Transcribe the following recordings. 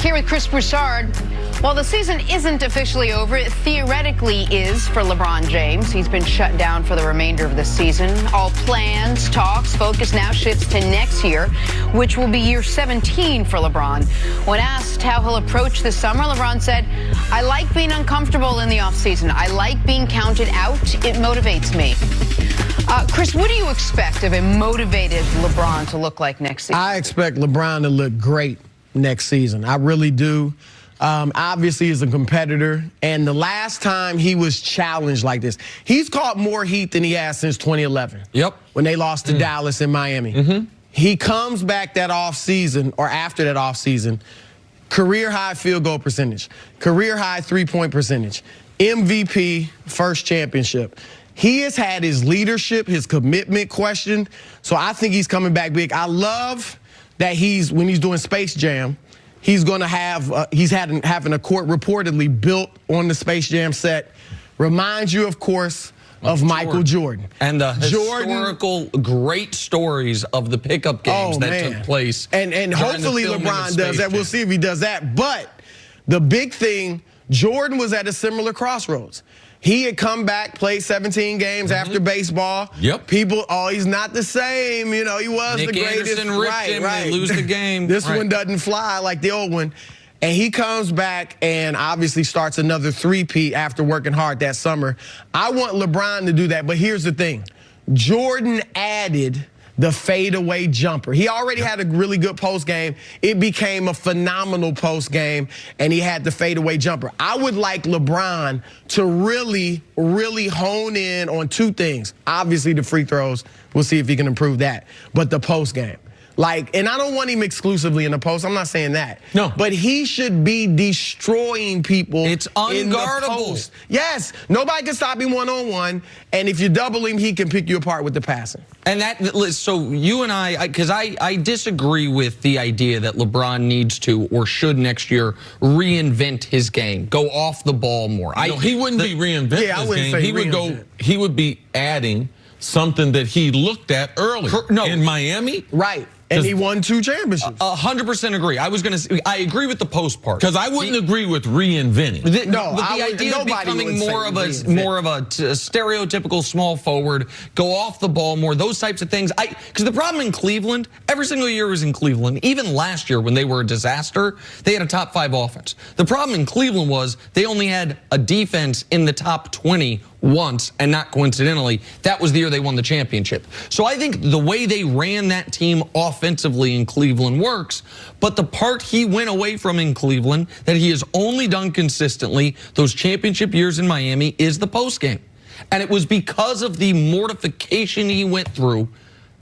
Here with Chris Broussard. While the season isn't officially over, it theoretically is for LeBron James. He's been shut down for the remainder of the season. All plans, talks, focus now shifts to next year, which will be year 17 for LeBron. When asked how he'll approach the summer, LeBron said, "I like being uncomfortable in the offseason. I like being counted out. It motivates me." Chris, what do you expect of a motivated LeBron to look like next season? I expect LeBron to look great next season. I really do. Obviously, he's a competitor, and the last time he was challenged like this, he's caught more heat than he has since 2011. Yep. When they lost to Dallas in Miami. He comes back that offseason, or after that offseason, career-high field goal percentage, career-high three-point percentage, MVP, first championship. He has had his leadership, his commitment questioned, so I think he's coming back big. I love that when he's doing Space Jam, he's going to have, having a court reportedly built on the Space Jam set. Reminds you, of course, of Michael Jordan. And the historical great stories of the pickup games that took place. And hopefully LeBron does that. We'll see if he does that. But the big thing, Jordan was at a similar crossroads. He had come back, played 17 games after baseball. Yep. People, oh, he's not the same. You know, he was Nick the greatest. Anderson ripped him, they lose the game. This one doesn't fly like the old one. And he comes back and obviously starts another three-peat after working hard that summer. I want LeBron to do that, but here's the thing. Jordan added the fadeaway jumper. He already had a really good post game. It became a phenomenal post game, and he had the fadeaway jumper. I would like LeBron to really, really hone in on two things. Obviously, the free throws. We'll see if he can improve that. But the post game. And I don't want him exclusively in the post. I'm not saying that. No. But he should be destroying people. It's unguardable. In the post. Yes. Nobody can stop him one-on-one. And if you double him, he can pick you apart with the passing. And so you and because I disagree with the idea that LeBron needs to or should next year reinvent his game, go off the ball more. No, he wouldn't be reinventing his game. He would be adding something that he looked at earlier in Miami. Right. And he won 2 championships. 100% agree. I agree with the post part. Because I wouldn't agree with reinventing. But the idea of becoming more of a stereotypical small forward, go off the ball more, those types of things. Because the problem in Cleveland, every single year was in Cleveland. Even last year when they were a disaster, they had a top 5 offense. The problem in Cleveland was they only had a defense in the top 20 once, and not coincidentally, that was the year they won the championship. So I think the way they ran that team offensively in Cleveland works, but the part he went away from in Cleveland that he has only done consistently those championship years in Miami is the post game. And it was because of the mortification he went through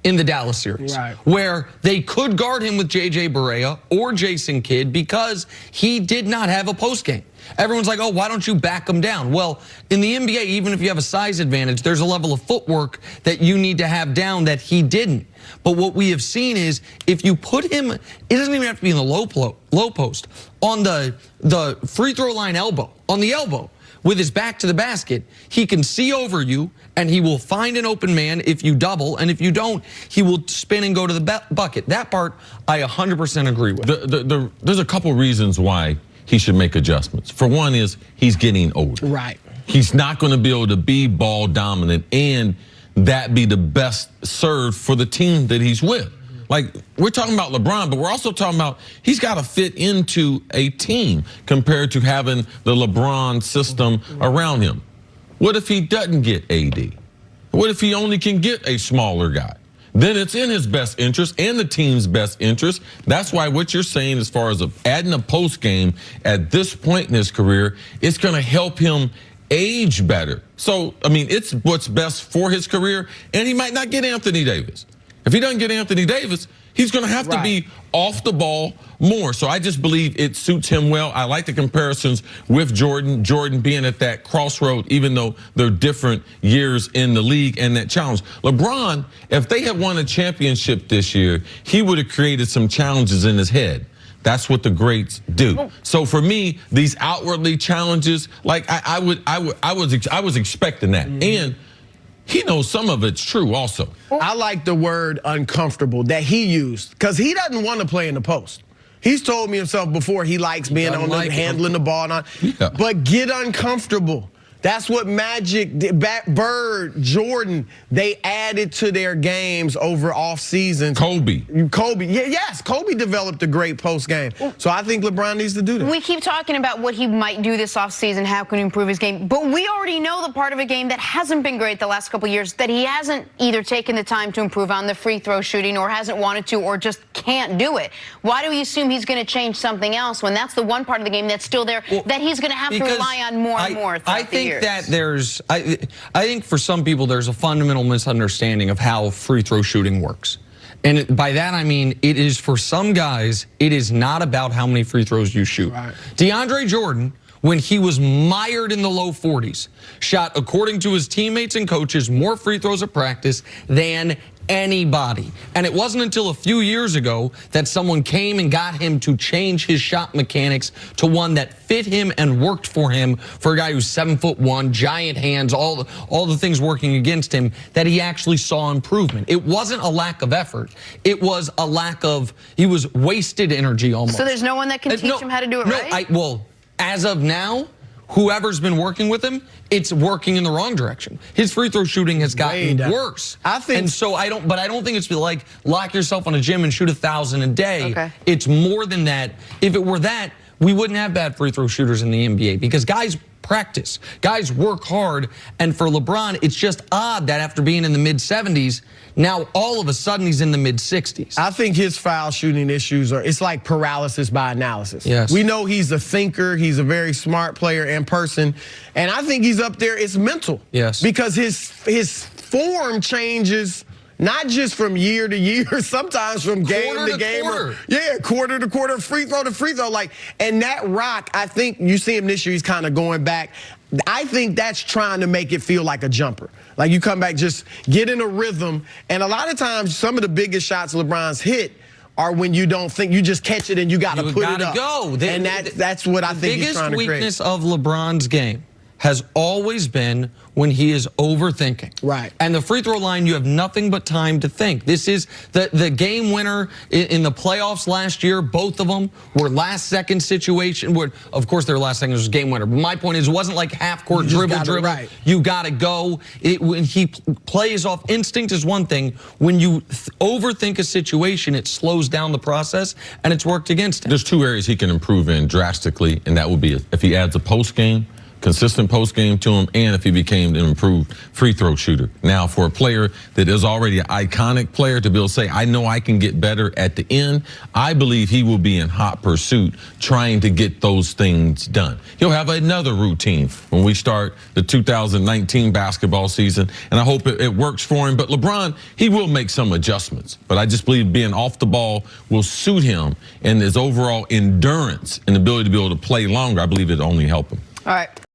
in the Dallas series, where they could guard him with J.J. Barea or Jason Kidd because he did not have a post game. Everyone's like, oh, why don't you back him down? Well, in the NBA, even if you have a size advantage, there's a level of footwork that you need to have down that he didn't. But what we have seen is if you put him, it doesn't even have to be in the low post, on the free throw line elbow, on the elbow, with his back to the basket, he can see over you, and he will find an open man if you double, and if you don't, he will spin and go to the bucket. That part, I 100% agree with. There's a couple reasons why he should make adjustments. For one is he's getting older. Right. He's not going to be able to be ball dominant and that be the best served for the team that he's with. Like, we're talking about LeBron, but we're also talking about he's got to fit into a team compared to having the LeBron system around him. What if he doesn't get AD? What if he only can get a smaller guy? Then it's in his best interest and the team's best interest. That's why what you're saying as far as adding a post game at this point in his career, it's going to help him age better. So, I mean, it's what's best for his career, and he might not get Anthony Davis. If he doesn't get Anthony Davis, he's going to have to be off the ball more. So I just believe it suits him well. I like the comparisons with Jordan being at that crossroad, even though they're different years in the league and that challenge. LeBron, if they had won a championship this year, he would have created some challenges in his head. That's what the greats do. So for me, these outwardly challenges, like I was expecting that. And he knows some of it's true also. I like the word uncomfortable that he used because he doesn't want to play in the post. He's told me himself before he likes being on the handling the ball. But get uncomfortable. That's what Magic, Bird, Jordan, they added to their games over off seasons. Kobe. Yes, Kobe developed a great post game. So I think LeBron needs to do that. We keep talking about what he might do this offseason, how can he improve his game, but we already know the part of a game that hasn't been great the last couple of years, that he hasn't either taken the time to improve on the free throw shooting or hasn't wanted to or just can't do it. Why do we assume he's going to change something else when that's the one part of the game that's still there that he's going to have to rely on more and more throughout the years? That there's, I think for some people there's a fundamental misunderstanding of how free throw shooting works. And by that I mean it is for some guys, it is not about how many free throws you shoot. Right. DeAndre Jordan, when he was mired in the low 40s, shot, according to his teammates and coaches, more free throws at practice than anybody. And it wasn't until a few years ago that someone came and got him to change his shot mechanics to one that fit him and worked for him, for a guy who's 7'1", giant hands, all the things working against him, that he actually saw improvement. It wasn't a lack of effort. It was a lack of, he was wasted energy almost. So there's no one that can teach him how to do it right? Well, as of now, whoever's been working with him, it's working in the wrong direction. His free throw shooting has gotten worse. I don't think it's like lock yourself on a gym and shoot 1,000 a day. Okay. It's more than that. If it were that, we wouldn't have bad free throw shooters in the NBA because guys practice, guys work hard, and for LeBron, it's just odd that after being in the mid-70s, now all of a sudden he's in the mid-60s. I think his foul shooting issues it's like paralysis by analysis. Yes. We know he's a thinker, he's a very smart player and person, and I think he's up there, it's mental. Yes. Because his form changes not just from year to year, sometimes from game to game. Quarter to quarter, free throw to free throw. And that rock, I think you see him this year, he's kind of going back. I think that's trying to make it feel like a jumper. Like you come back, just get in a rhythm. And a lot of times, some of the biggest shots LeBron's hit are when you don't think, you just catch it and you got to put it up. And that's what I think he's trying to create. The biggest weakness of LeBron's game has always been when he is overthinking. Right. And the free throw line, you have nothing but time to think. This is the game winner in the playoffs last year. Both of them were last second situation. Of course, their last second was game winner. But my point is, it wasn't like half court dribble. You got to go. When he plays off instinct is one thing. When you overthink a situation, it slows down the process, and it's worked against him. There's two areas he can improve in drastically, and that would be if he adds a post game, consistent post game to him, and if he became an improved free throw shooter. Now, for a player that is already an iconic player to be able to say, I know I can get better at the end, I believe he will be in hot pursuit trying to get those things done. He'll have another routine when we start the 2019 basketball season, and I hope it works for him. But LeBron, he will make some adjustments, but I just believe being off the ball will suit him, and his overall endurance and ability to be able to play longer, I believe it'll only help him. All right.